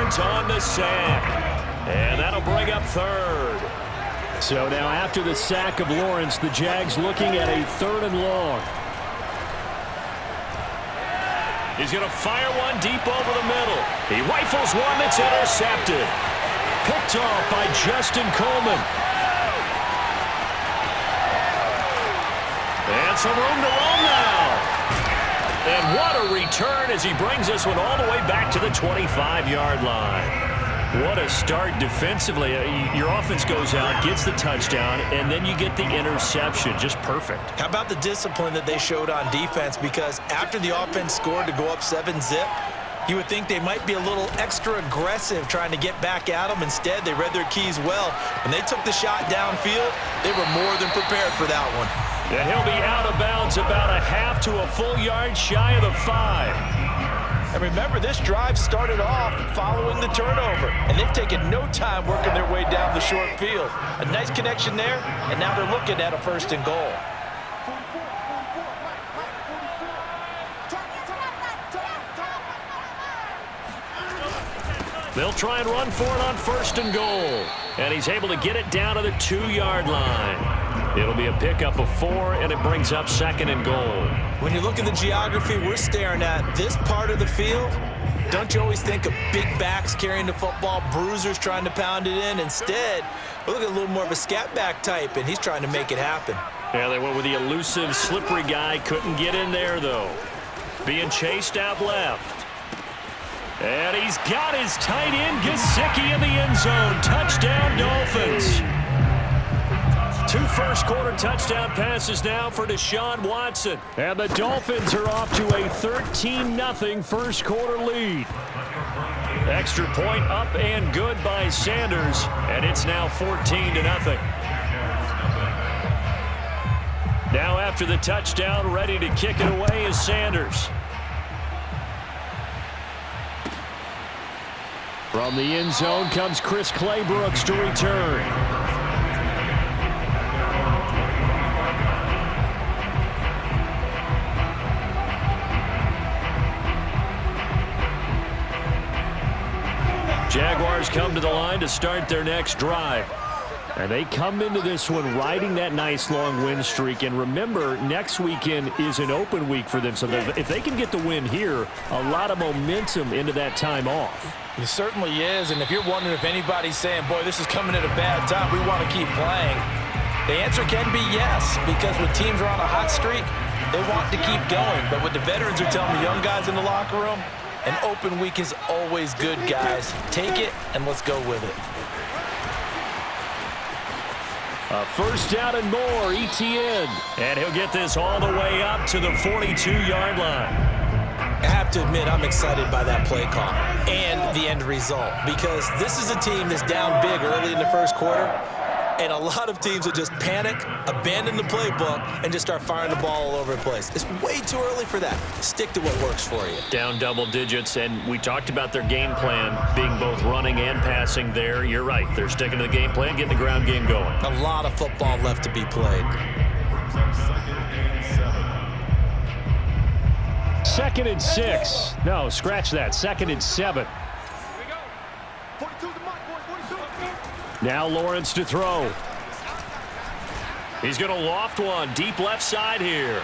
Lawrence on the sack. And that'll bring up third. So now after the sack of Lawrence, the Jags looking at a 3rd and long. He's going to fire one deep over the middle. He rifles one that's intercepted. Picked off by Justin Coleman. And some room to roam now. And what a return as he brings this one all the way back to the 25-yard line. What a start defensively. Your offense goes out, gets the touchdown, and then you get the interception. Just perfect. How about the discipline that they showed on defense? Because after the offense scored to go up 7-zip, you would think they might be a little extra aggressive trying to get back at them. Instead, they read their keys well. When they took the shot downfield, they were more than prepared for that one. And he'll be out of bounds about a half to a full yard shy of the 5. And remember, this drive started off following the turnover, and they've taken no time working their way down the short field. A nice connection there, and now they're looking at a 1st and goal. They'll try and run for it on 1st and goal. And he's able to get it down to the 2-yard line. It'll be a pickup of 4, and it brings up 2nd and goal. When you look at the geography we're staring at, this part of the field, don't you always think of big backs carrying the football, bruisers trying to pound it in? Instead, we look at a little more of a scat back type, and he's trying to make it happen. Yeah, they went with the elusive, slippery guy. Couldn't get in there, though. Being chased out left. And he's got his tight end, Gesicki, in the end zone. Touchdown, Dolphins. 2 first-quarter touchdown passes now for Deshaun Watson. And the Dolphins are off to a 13-0 first-quarter lead. Extra point up and good by Sanders. And it's now 14-0. Now after the touchdown, ready to kick it away is Sanders. From the end zone comes Chris Claybrooks to return. Jaguars come to the line to start their next drive. And they come into this one riding that nice long win streak. And remember, next weekend is an open week for them. So if they can get the win here, a lot of momentum into that time off. It certainly is. And if you're wondering if anybody's saying, boy, this is coming at a bad time, we want to keep playing, the answer can be yes. Because when teams are on a hot streak, they want to keep going. But what the veterans are telling the young guys in the locker room, an open week is always good, guys. Take it and let's go with it. A 1st down and more, ETN. And he'll get this all the way up to the 42-yard line. I have to admit, I'm excited by that play call and the end result, because this is a team that's down big early in the first quarter, and a lot of teams will just panic, abandon the playbook, and just start firing the ball all over the place. It's way too early for that. Stick to what works for you. Down double digits, and we talked about their game plan being both running and passing there. You're right. They're sticking to the game plan, getting the ground game going. A lot of football left to be played. 2nd and 6. No, scratch that. 2nd and 7. Now Lawrence to throw. He's going to loft one deep left side here.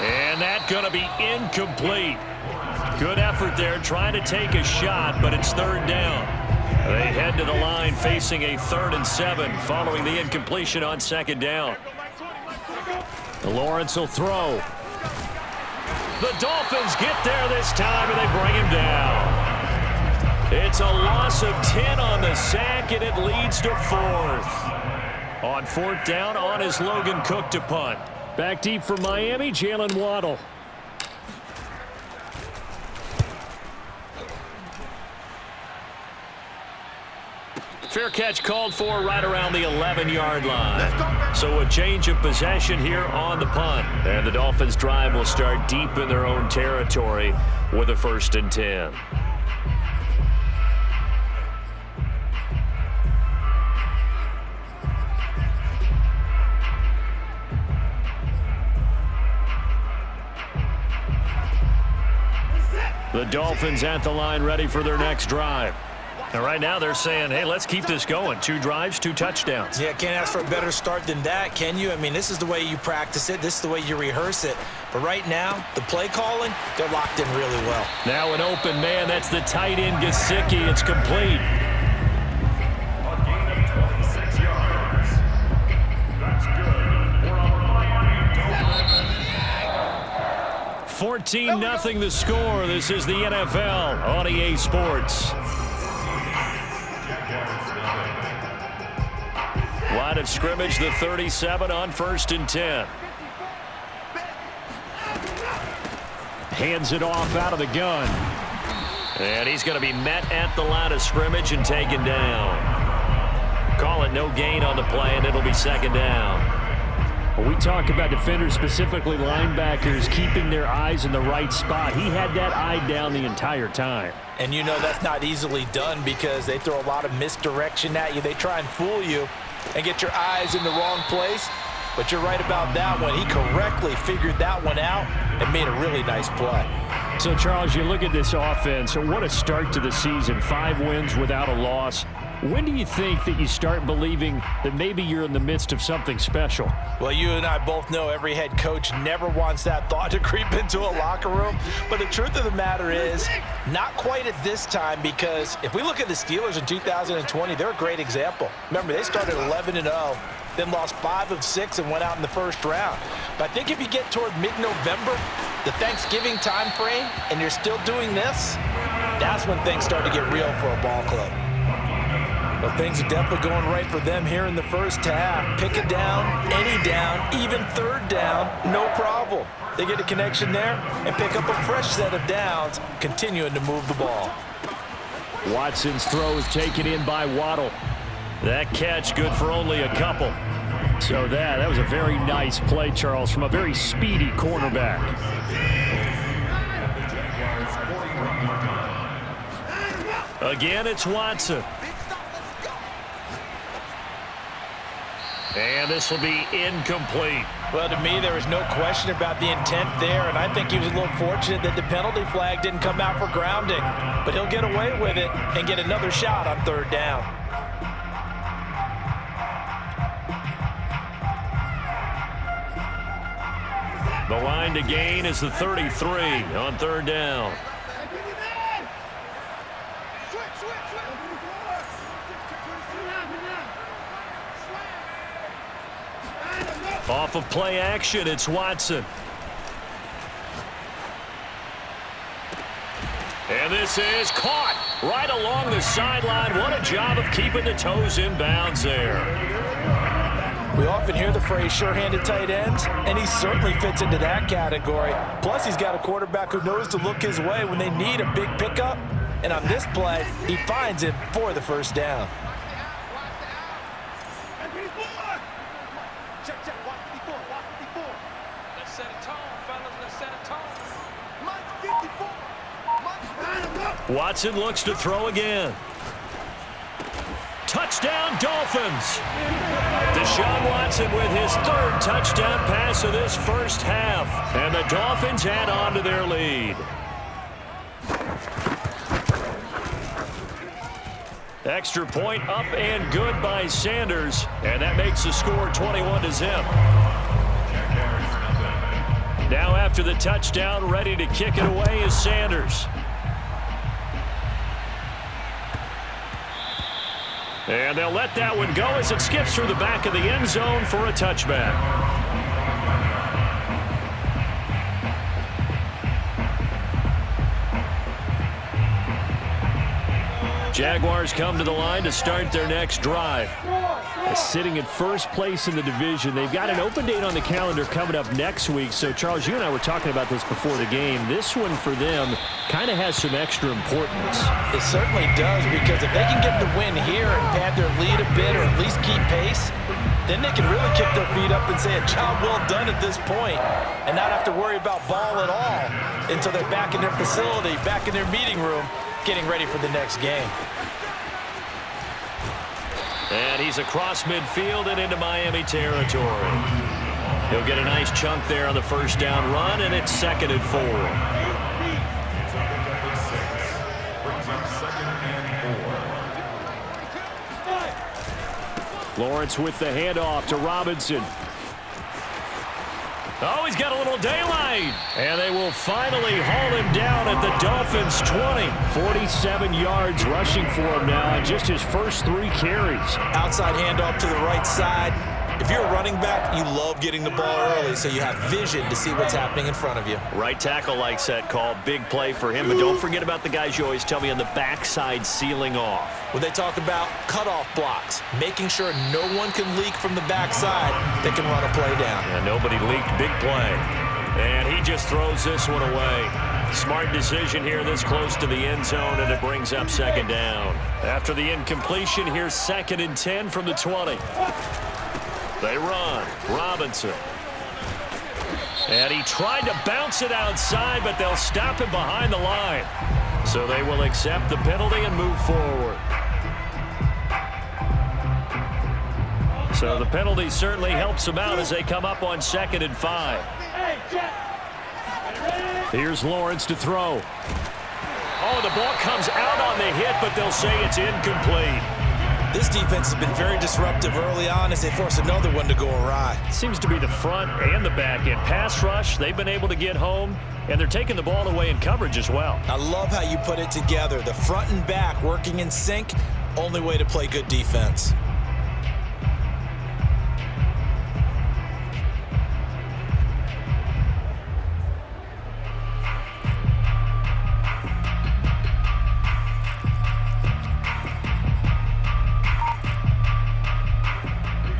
And that's going to be incomplete. Good effort there trying to take a shot, but it's 3rd down. They head to the line facing a 3rd and 7 following the incompletion on 2nd down. Lawrence will throw. The Dolphins get there this time, and they bring him down. It's a loss of 10 on the sack, and it leads to 4th. On 4th down, on is Logan Cook to punt. Back deep for Miami, Jalen Waddle. Fair catch called for right around the 11-yard line. So a change of possession here on the punt. And the Dolphins' drive will start deep in their own territory with a 1st and 10. The Dolphins at the line ready for their next drive. And right now they're saying, hey, let's keep this going. 2 drives, 2 touchdowns. Yeah, can't ask for a better start than that, can you? I mean, this is the way you practice it. This is the way you rehearse it. But right now, the play calling, they're locked in really well. Now an open man. That's the tight end, Gesicki. It's complete. 14-0 the score. This is the NFL on EA Sports. Line of scrimmage, the 37 on 1st and 10. Hands it off out of the gun. And he's going to be met at the line of scrimmage and taken down. Call it no gain on the play, and it'll be 2nd down. When we talk about defenders, specifically linebackers, keeping their eyes in the right spot, he had that eye down the entire time. And you know that's not easily done because they throw a lot of misdirection at you. They try and fool you and get your eyes in the wrong place. But you're right about that one. He correctly figured that one out and made a really nice play. So, Charles, you look at this offense, what a start to the season. 5 wins without a loss. When do you think that you start believing that maybe you're in the midst of something special? Well, you and I both know every head coach never wants that thought to creep into a locker room. But the truth of the matter is, not quite at this time, because if we look at the Steelers in 2020, they're a great example. Remember, they started 11-0, then lost 5 of 6 and went out in the 1st round. But I think if you get toward mid-November, the Thanksgiving time frame, and you're still doing this, that's when things start to get real for a ball club. Well, things are definitely going right for them here in the 1st half. Pick it down, any down, even 3rd down, no problem. They get a connection there and pick up a fresh set of downs, continuing to move the ball. Watson's throw is taken in by Waddle. That catch good for only a couple. So that was a very nice play, Charles, from a very speedy cornerback. Again, it's Watson. And this will be incomplete. Well, to me, there was no question about the intent there, and I think he was a little fortunate that the penalty flag didn't come out for grounding. But he'll get away with it and get another shot on 3rd down. The line to gain is the 33 on 3rd down. Off of play action, it's Watson. And this is caught right along the sideline. What a job of keeping the toes in bounds there. We often hear the phrase sure-handed tight ends, and he certainly fits into that category. Plus, he's got a quarterback who knows to look his way when they need a big pickup. And on this play, he finds it for the 1st down. Watson looks to throw again. Touchdown, Dolphins. Deshaun Watson with his 3rd touchdown pass of this 1st half. And the Dolphins add on to their lead. Extra point up and good by Sanders. And that makes the score 21-0. Now after the touchdown, ready to kick it away is Sanders. And they'll let that one go as it skips through the back of the end zone for a touchback. Jaguars come to the line to start their next drive. Sitting in 1st place in the division. They've got an open date on the calendar coming up next week. So, Charles, you and I were talking about this before the game. This one for them kind of has some extra importance. It certainly does, because if they can get the win here and pad their lead a bit or at least keep pace, then they can really kick their feet up and say a job well done at this point and not have to worry about ball at all until they're back in their facility, back in their meeting room, getting ready for the next game. And he's across midfield and into Miami territory. He'll get a nice chunk there on the 1st down run, and it's 2nd and 4. Lawrence with the handoff to Robinson. Oh, he's got a little daylight. And they will finally haul him down at the Dolphins' 20. 47 yards rushing for him now in just his first 3 carries. Outside handoff to the right side. If you're a running back, you love getting the ball early so you have vision to see what's happening in front of you. Right tackle likes that call. Big play for him. But don't forget about the guys you always tell me on the backside sealing off. When they talk about cutoff blocks, making sure no one can leak from the backside, they can run a play down. And nobody leaked. Big play. And he just throws this one away. Smart decision here this close to the end zone, and it brings up 2nd down. After the incompletion, here's 2nd and 10 from the 20. They run. Robinson. And he tried to bounce it outside, but they'll stop him behind the line. So they will accept the penalty and move forward. So the penalty certainly helps them out as they come up on 2nd and 5. Here's Lawrence to throw. Oh, the ball comes out on the hit, but they'll say it's incomplete. This defense has been very disruptive early on as they force another one to go awry. Seems to be the front and the back end. Pass rush, they've been able to get home, and they're taking the ball away in coverage as well. I love how you put it together. The front and back working in sync, only way to play good defense.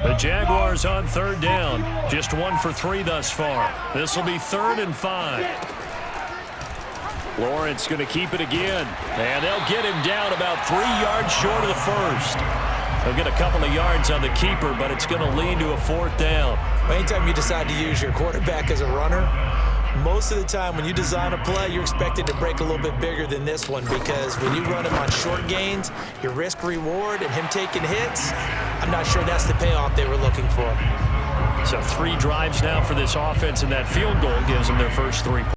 The Jaguars on 3rd down. Just 1 for 3 thus far. This will be 3rd and 5. Lawrence going to keep it again. And they'll get him down about 3 yards short of the first. They'll get a couple of yards on the keeper, but it's going to lead to a 4th down. Anytime you decide to use your quarterback as a runner, most of the time when you design a play, you're expected to break a little bit bigger than this one, because when you run him on short gains, your risk-reward and him taking hits, I'm not sure that's the payoff they were looking for. So 3 drives now for this offense, and that field goal gives them their first 3 points.